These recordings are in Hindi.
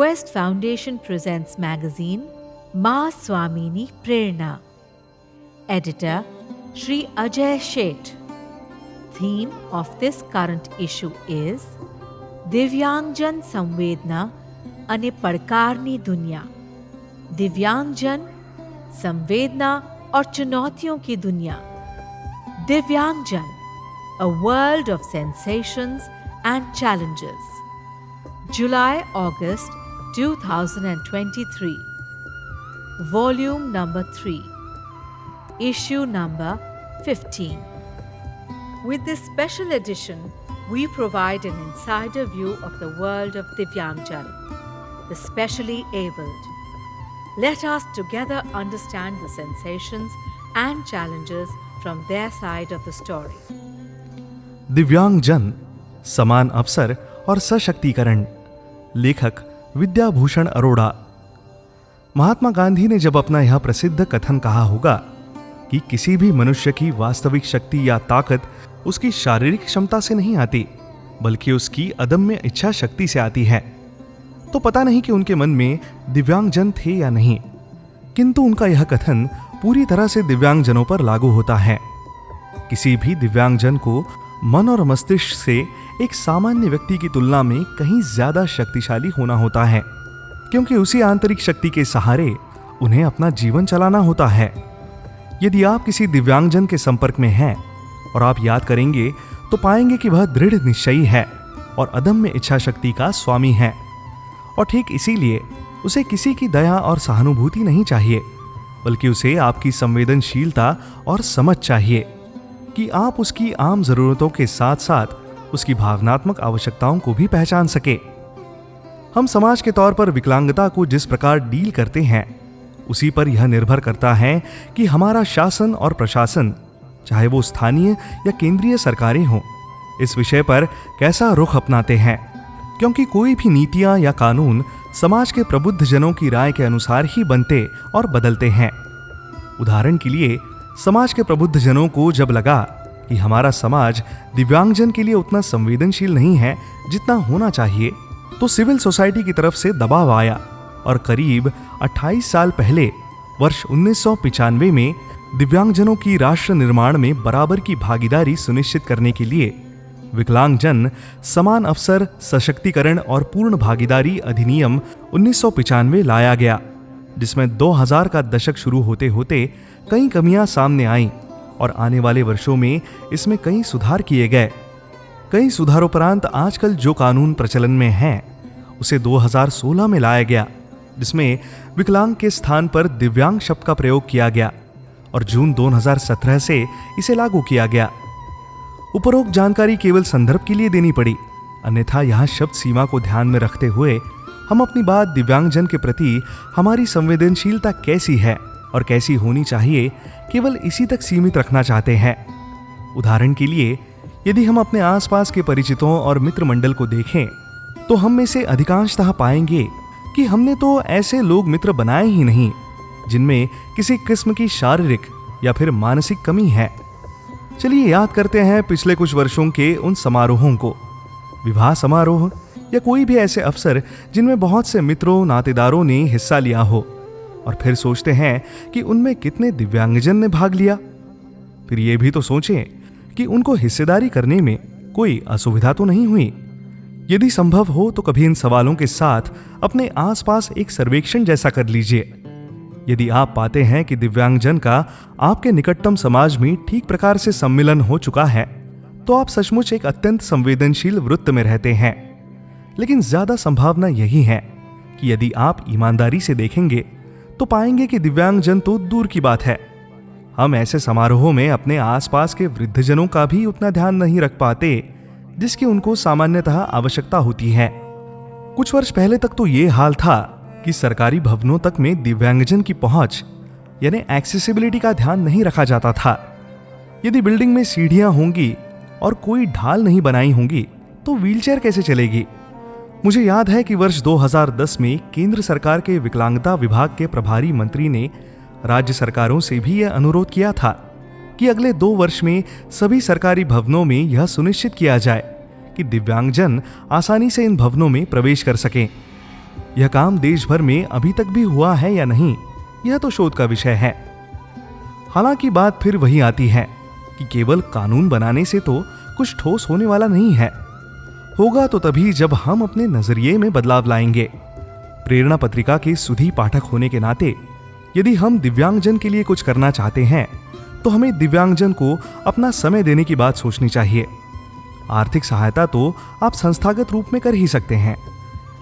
Quest Foundation presents magazine Ma Swamini Prerna. Editor Shri Ajay Sheth. Theme of this current issue is Divyangjan Samvedna અને પડકારની दुनिया. दिव्यांगजन, संवेदना और चुनौतियों की दुनिया. दिव्यांगजन, a world of sensations and challenges. July-August 2023. Volume number 3. Issue number 15. With this special edition, we provide an insider view of the world of Divyangjan, the specially abled. Let us together understand the sensations and challenges from their side of the story. दिव्यांगजन, समान अवसर और सशक्तिकरण. लेखक विद्याभूषण अरोड़ा. महात्मा गांधी ने जब अपना यह प्रसिद्ध कथन कहा होगा कि किसी भी मनुष्य की वास्तविक शक्ति या ताकत उसकी शारीरिक क्षमता से नहीं आती, बल्कि उसकी अदम्य इच्छा शक्ति से आती है, तो पता नहीं कि उनके मन में दिव्यांगजन थे या नहीं, किंतु उनका यह कथन पूरी तरह से दिव्यांगजनों पर लागू होता है. किसी भी दिव्यांगजन को मन और मस्तिष्क से एक सामान्य व्यक्ति की तुलना में कहीं ज्यादा शक्तिशाली होना होता है, क्योंकि उसी आंतरिक शक्ति के सहारे उन्हें अपना जीवन चलाना होता है. यदि आप किसी दिव्यांगजन के संपर्क में हैं और आप याद करेंगे तो पाएंगे कि वह दृढ़ निश्चयी है और अदम्य इच्छा शक्ति का स्वामी है. और ठीक इसीलिए उसे किसी की दया और सहानुभूति नहीं चाहिए, बल्कि उसे आपकी संवेदनशीलता और समझ चाहिए कि आप उसकी आम जरूरतों के साथ साथ उसकी भावनात्मक आवश्यकताओं को भी पहचान सके. हम समाज के तौर पर विकलांगता को जिस प्रकार डील करते हैं, उसी पर यह निर्भर करता है कि हमारा शासन और प्रशासन, चाहे वो स्थानीय या केंद्रीय सरकारें हों, इस विषय पर कैसा रुख अपनाते हैं, क्योंकि कोई भी नीतियां या कानून समाज के प्रबुद्ध जनों की राय के अनुसार ही बनते और बदलते हैं. उदाहरण के लिए, समाज के प्रबुद्ध जनों को जब लगा कि हमारा समाज दिव्यांगजन के लिए उतना संवेदनशील नहीं है जितना होना चाहिए, तो सिविल सोसाइटी की तरफ से दबाव आया और करीब 28 साल पहले वर्ष 1995 में दिव्यांगजनों की राष्ट्र निर्माण में बराबर की भागीदारी सुनिश्चित करने के लिए विकलांगजन समान अवसर सशक्तिकरण और पूर्ण भागीदारी अधिनियम 1995 लाया गया, जिसमें 2000 का दशक शुरू होते होते कई कमियां सामने आईं और आने वाले वर्षों में इसमें कई सुधार किए गए. कई सुधारोपरांत आजकल जो कानून प्रचलन में है उसे 2016 में लाया गया, जिसमें विकलांग के स्थान पर दिव्यांग शब्द का प्रयोग किया गया और जून 2017 से इसे लागू किया गया. उपरोक्त जानकारी केवल संदर्भ के लिए देनी पड़ी, अन्यथा यह शब्द सीमा को ध्यान में रखते हुए हम अपनी बात दिव्यांगजन के प्रति हमारी संवेदनशीलता कैसी है और कैसी होनी चाहिए केवल इसी तक सीमित रखना चाहते हैं. उदाहरण के लिए, यदि हम अपने आसपास के परिचितों और मित्र मंडल को देखें तो हम में से अधिकांशतः पाएंगे कि हमने तो ऐसे लोग मित्र बनाए ही नहीं जिनमें किसी किस्म की शारीरिक या फिर मानसिक कमी है. चलिए याद करते हैं पिछले कुछ वर्षों के उन समारोहों को, विवाह समारोह या कोई भी ऐसे अवसर जिनमें बहुत से मित्रों नातेदारों ने हिस्सा लिया हो, और फिर सोचते हैं कि उनमें कितने दिव्यांगजन ने भाग लिया. फिर ये भी तो सोचें कि उनको हिस्सेदारी करने में कोई असुविधा तो नहीं हुई. यदि संभव हो तो कभी इन सवालों के साथ अपने आसपास एक सर्वेक्षण जैसा कर लीजिए. यदि आप पाते हैं कि दिव्यांगजन का आपके निकटतम समाज में ठीक प्रकार से सम्मिलन हो चुका है, तो आप सचमुच एक अत्यंत संवेदनशील वृत्त में रहते हैं. लेकिन ज्यादा संभावना यही है कि यदि आप ईमानदारी से देखेंगे तो पाएंगे कि दिव्यांगजन तो दूर की बात है. हम ऐसे समारोहों में अपने आसपास के वृद्धजनों का भी उतना ध्यान नहीं रख पाते जिसकी उनको सामान्यतः आवश्यकता होती है. कुछ वर्ष पहले तक तो ये हाल था कि सरकारी भवनों तक में दिव्यांगजन की पहुंच यानी एक्सेसिबिलिटी का ध्यान नहीं रखा जाता था. यदि बिल्डिंग में सीढ़ियां होंगी और कोई ढाल नहीं बनाई होंगी तो व्हीलचेयर कैसे चलेगी. मुझे याद है कि वर्ष 2010 में केंद्र सरकार के विकलांगता विभाग के प्रभारी मंत्री ने राज्य सरकारों से भी यह अनुरोध किया था कि अगले 2 वर्ष में सभी सरकारी भवनों में यह सुनिश्चित किया जाए कि दिव्यांगजन आसानी से इन भवनों में प्रवेश कर सकें. यह काम देश भर में अभी तक भी हुआ है या नहीं, यह तो शोध का विषय है। हालांकि बात फिर वही आती है कि केवल कानून बनाने से तो कुछ ठोस होने वाला नहीं है। होगा तो तभी जब हम अपने नजरिए में बदलाव लाएंगे। प्रेरणा पत्रिका के सुधी पाठक होने के नाते यदि हम दिव्यांगजन के लिए कुछ करना चाहते हैं तो हमें दिव्यांगजन को अपना समय देने की बात सोचनी चाहिए। आर्थिक सहायता तो आप संस्थागत रूप में कर ही सकते हैं,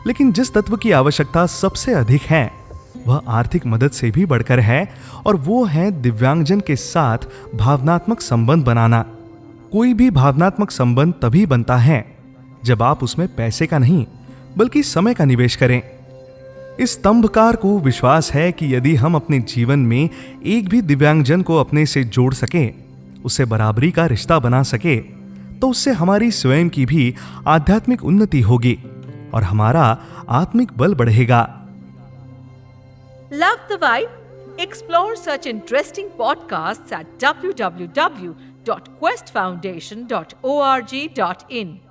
लेकिन जिस तत्व की आवश्यकता सबसे अधिक है वह आर्थिक मदद से भी बढ़कर है, और वो है दिव्यांगजन के साथ भावनात्मक संबंध बनाना। कोई भी भावनात्मक संबंध तभी बनता है जब आप उसमें पैसे का नहीं बल्कि समय का निवेश करें। इस स्तंभकार को विश्वास है कि यदि हम अपने जीवन में एक भी दिव्यांगजन को अपने से जोड़ सके, उससे बराबरी का रिश्ता बना सके, तो उससे हमारी स्वयं की भी आध्यात्मिक उन्नति होगी और हमारा आत्मिक बल बढ़ेगा। Love the vibe? Explore such interesting podcasts at www.questfoundation.org.in.